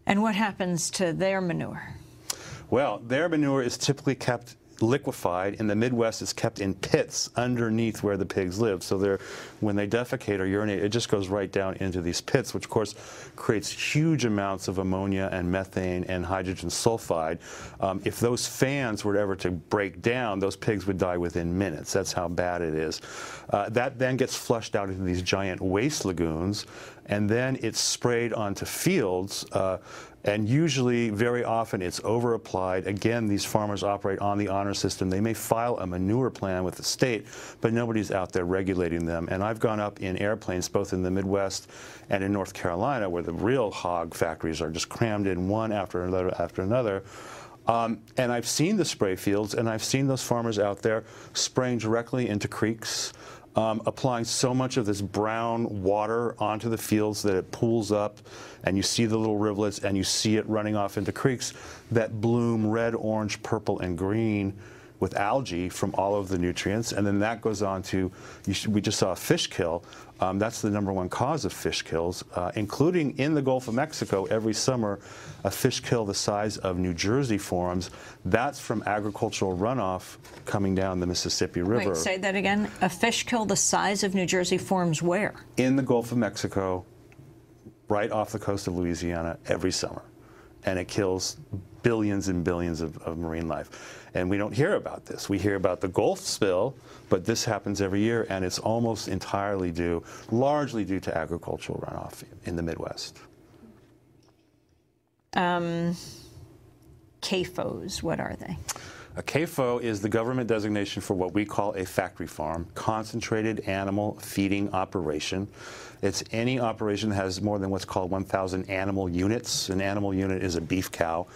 And what happens to their manure? Well, their manure is typically kept liquefied. In the Midwest, it's kept in pits underneath where the pigs live. So when they defecate or urinate, it just goes right down into these pits, which of course creates huge amounts of ammonia and methane and hydrogen sulfide. If those fans were ever to break down, those pigs would die within minutes. That's how bad it is. That then gets flushed out into these giant waste lagoons, and then it's sprayed onto fields. And usually, very often, it's over-applied. Again, these farmers operate on the honor system. They may file a manure plan with the state, but nobody's out there regulating them. And I've gone up in airplanes, both in the Midwest and in North Carolina, where the real hog factories are just crammed in one after another after another. And I've seen the spray fields, and I've seen those farmers out there spraying directly into creeks, applying so much of this brown water onto the fields that it pools up, and you see the little rivulets, and you see it running off into creeks that bloom red, orange, purple, and green with algae from all of the nutrients. And then that goes on to, we just saw a fish kill. That's the #1 cause of fish kills, including in the Gulf of Mexico every summer, a fish kill the size of New Jersey forums. That's from agricultural runoff coming down the Mississippi River. Wait, say that again? A fish kill the size of New Jersey forums where? In the Gulf of Mexico, right off the coast of Louisiana every summer. And it kills billions and billions of marine life. And we don't hear about this. We hear about the Gulf spill, but this happens every year, and it's almost entirely due, largely due to agricultural runoff in the Midwest. CAFOs, what are they? A CAFO is the government designation for what we call a factory farm, concentrated animal feeding operation. It's any operation that has more than what's called 1,000 animal units. An animal unit is a beef cow.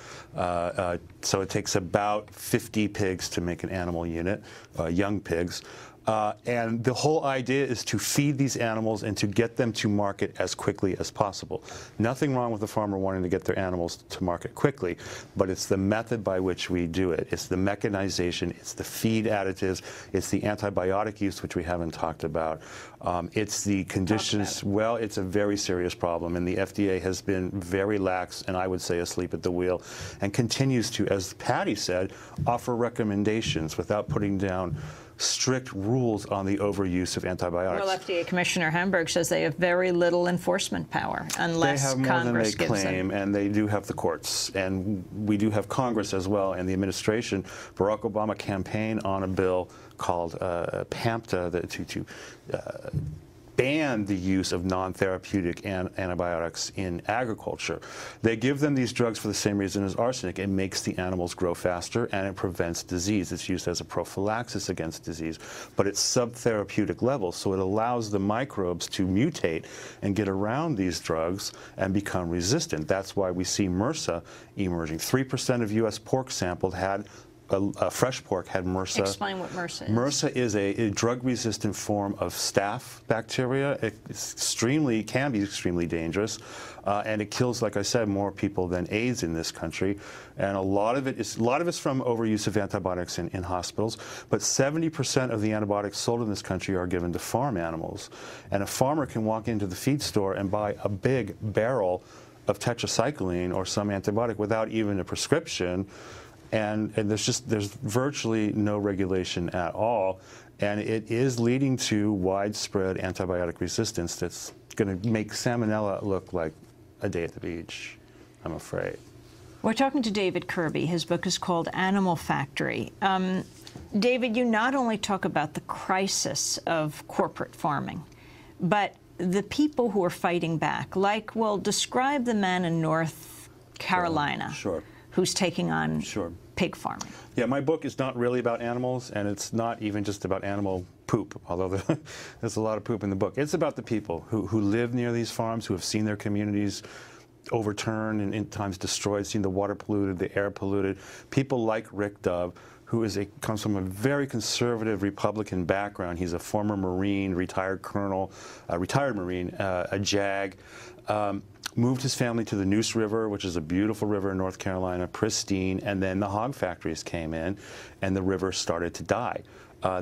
So it takes about 50 pigs to make an animal unit, young pigs. And the whole idea is to feed these animals and to get them to market as quickly as possible. Nothing wrong with the farmer wanting to get their animals to market quickly, but it's the method by which we do it. It's the mechanization, it's the feed additives, it's the antibiotic use, which we haven't talked about. It's the conditions. Well, it's a very serious problem, and the FDA has been very lax, and I would say asleep at the wheel, and continues to, as Patty said, offer recommendations without putting down strict rules on the overuse of antibiotics. Well, FDA Commissioner Hamburg says they have very little enforcement power unless Congress gives them. They have more than they claim, and they do have the courts. And we do have Congress as well, and the administration. Barack Obama campaigned on a bill called PAMTA to ban the use of non-therapeutic antibiotics in agriculture. They give them these drugs for the same reason as arsenic. It makes the animals grow faster, and it prevents disease. It's used as a prophylaxis against disease, but it's sub-therapeutic levels, so it allows the microbes to mutate and get around these drugs and become resistant. That's why we see MRSA emerging. 3% of U.S. pork sampled had fresh pork had MRSA. Explain what MRSA is. MRSA is a drug-resistant form of staph bacteria. It can be extremely dangerous, and it kills, like I said, more people than AIDS in this country. And a lot of it's from overuse of antibiotics in hospitals. But 70% of the antibiotics sold in this country are given to farm animals, and a farmer can walk into the feed store and buy a big barrel of tetracycline or some antibiotic without even a prescription. And there's virtually no regulation at all, and it is leading to widespread antibiotic resistance that's going to make salmonella look like a day at the beach, I'm afraid. We're talking to David Kirby. His book is called Animal Factory. David, you not only talk about the crisis of corporate farming, but the people who are fighting back. Like, well, describe the man in North Carolina. Sure. Who's taking on pig farming. Yeah, my book is not really about animals, and it's not even just about animal poop, although there's a lot of poop in the book. It's about the people who live near these farms, who have seen their communities overturned and in times destroyed, seen the water polluted, the air polluted. People like Rick Dove, who comes from a very conservative Republican background. He's a former Marine, retired colonel, retired Marine, a JAG. Moved his family to the Neuse River, which is a beautiful river in North Carolina, pristine, and then the hog factories came in, and the river started to die.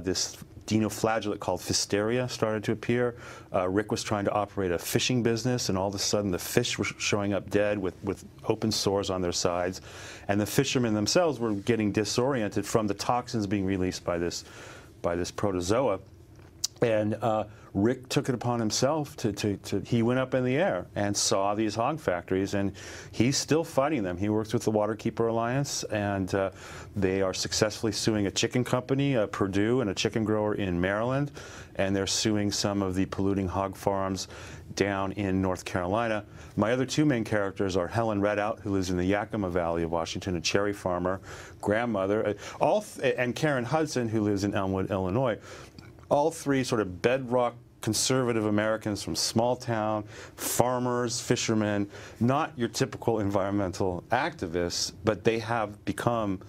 This dinoflagellate called Pfisteria started to appear. Rick was trying to operate a fishing business, and all of a sudden the fish were showing up dead with open sores on their sides. And the fishermen themselves were getting disoriented from the toxins being released by this protozoa. And Rick took it upon himself he went up in the air and saw these hog factories, and he's still fighting them. He works with the Waterkeeper Alliance, and they are successfully suing a chicken company, Purdue, and a chicken grower in Maryland, and they're suing some of the polluting hog farms down in North Carolina. My other two main characters are Helen Redout, who lives in the Yakima Valley of Washington, a cherry farmer, grandmother, and Karen Hudson, who lives in Elmwood, Illinois. All three sort of bedrock conservative Americans from small town, farmers, fishermen, not your typical environmental activists, but they have become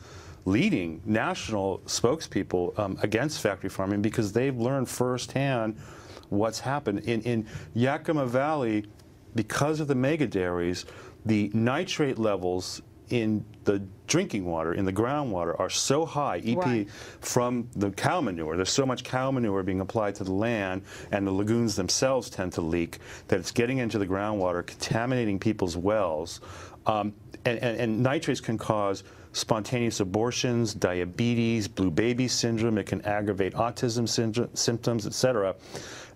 leading national spokespeople against factory farming because they've learned firsthand what's happened. In Yakima Valley, because of the mega dairies, the nitrate levels in the drinking water, in the groundwater, are so high, EPA, from the cow manure. There's so much cow manure being applied to the land, and the lagoons themselves tend to leak, that it's getting into the groundwater, contaminating people's wells. And nitrates can cause spontaneous abortions, diabetes, blue baby syndrome. It can aggravate autism symptoms, etc.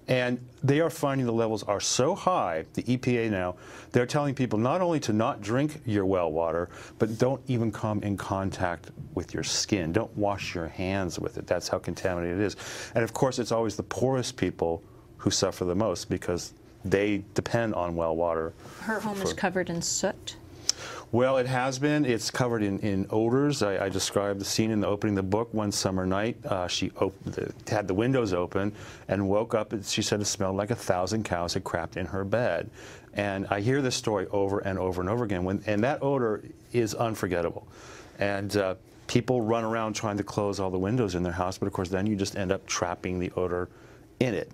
And they are finding the levels are so high, the EPA now, they're telling people not only to not drink your well water, but don't even come in contact with your skin. Don't wash your hands with it. That's how contaminated it is. And of course, it's always the poorest people who suffer the most because they depend on well water. Her home is covered in soot? Well, it has been. It's covered in odors. I described the scene in the opening of the book. One summer night, she had the windows open and woke up, and she said it smelled like 1,000 cows had crapped in her bed. And I hear this story over and over and over again, and that odor is unforgettable. And people run around trying to close all the windows in their house, but of course then you just end up trapping the odor in it.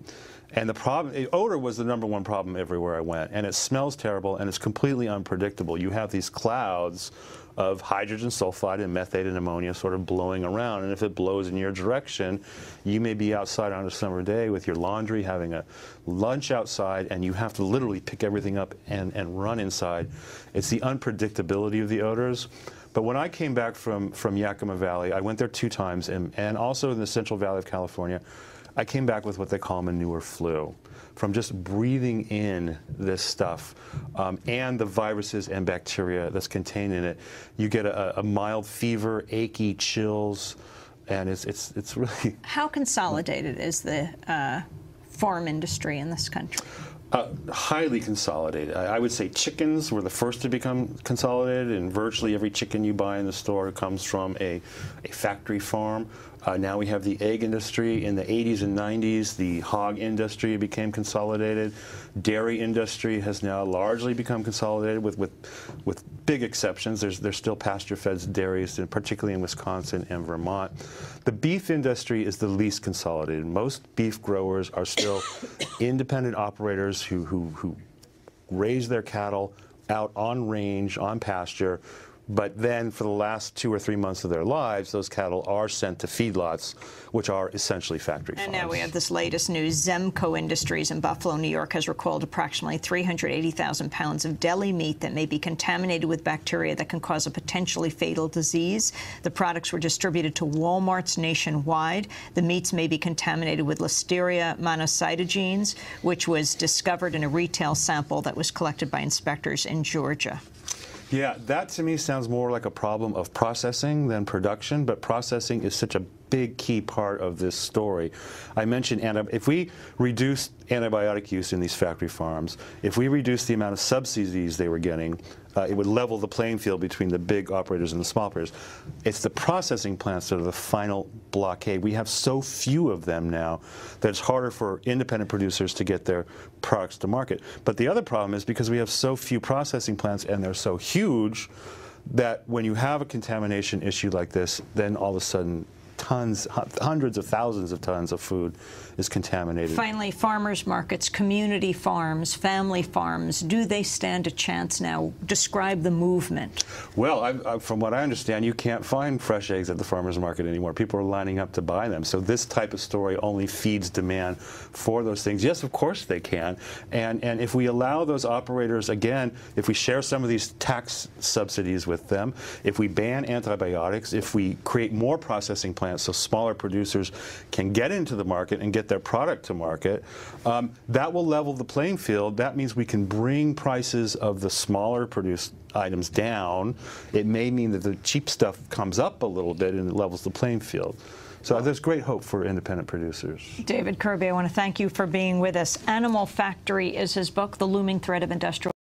And the problem, odor was the #1 problem everywhere I went, and it smells terrible, and it's completely unpredictable. You have these clouds of hydrogen sulfide and methane and ammonia sort of blowing around, and if it blows in your direction, you may be outside on a summer day with your laundry, having a lunch outside, and you have to literally pick everything up and run inside. It's the unpredictability of the odors. But when I came back from Yakima Valley, I went there 2 times, and also in the Central Valley of California, I came back with what they call manure flu, from just breathing in this stuff and the viruses and bacteria that's contained in it. You get a mild fever, achy chills, and it's really... How consolidated is the farm industry in this country? Highly consolidated. I would say chickens were the first to become consolidated, and virtually every chicken you buy in the store comes from a factory farm. Now we have the egg industry. In the 80s and 90s, the hog industry became consolidated. Dairy industry has now largely become consolidated with big exceptions. There's still pasture-fed dairies, particularly in Wisconsin and Vermont. The beef industry is the least consolidated. Most beef growers are still independent operators who raise their cattle out on range, on pasture, but then for the last 2 or 3 months of their lives, those cattle are sent to feedlots, which are essentially factory farms. And now we have this latest news. Zemco Industries in Buffalo, New York has recalled approximately 380,000 pounds of deli meat that may be contaminated with bacteria that can cause a potentially fatal disease. The products were distributed to Walmarts nationwide. The meats may be contaminated with Listeria monocytogenes, which was discovered in a retail sample that was collected by inspectors in Georgia. Yeah, that to me sounds more like a problem of processing than production, but processing is such a big key part of this story. I mentioned if we reduce antibiotic use in these factory farms, if we reduce the amount of subsidies they were getting, it would level the playing field between the big operators and the small operators. It's the processing plants that are the final blockade. We have so few of them now that it's harder for independent producers to get their products to market. But the other problem is because we have so few processing plants and they're so huge that when you have a contamination issue like this, then all of a sudden hundreds of thousands of tons of food is contaminated. Finally, farmers markets, community farms, family farms, do they stand a chance now? Describe the movement. Well, from what I understand, you can't find fresh eggs at the farmers market anymore. People are lining up to buy them. So this type of story only feeds demand for those things. Yes, of course they can. And if we allow those operators, again, if we share some of these tax subsidies with them, if we ban antibiotics, if we create more processing plants so smaller producers can get into the market and get their product to market, that will level the playing field. That means we can bring prices of the smaller produced items down. It may mean that the cheap stuff comes up a little bit and it levels the playing field. So there's great hope for independent producers. David Kirby, I want to thank you for being with us. Animal Factory is his book, The Looming Threat of Industrial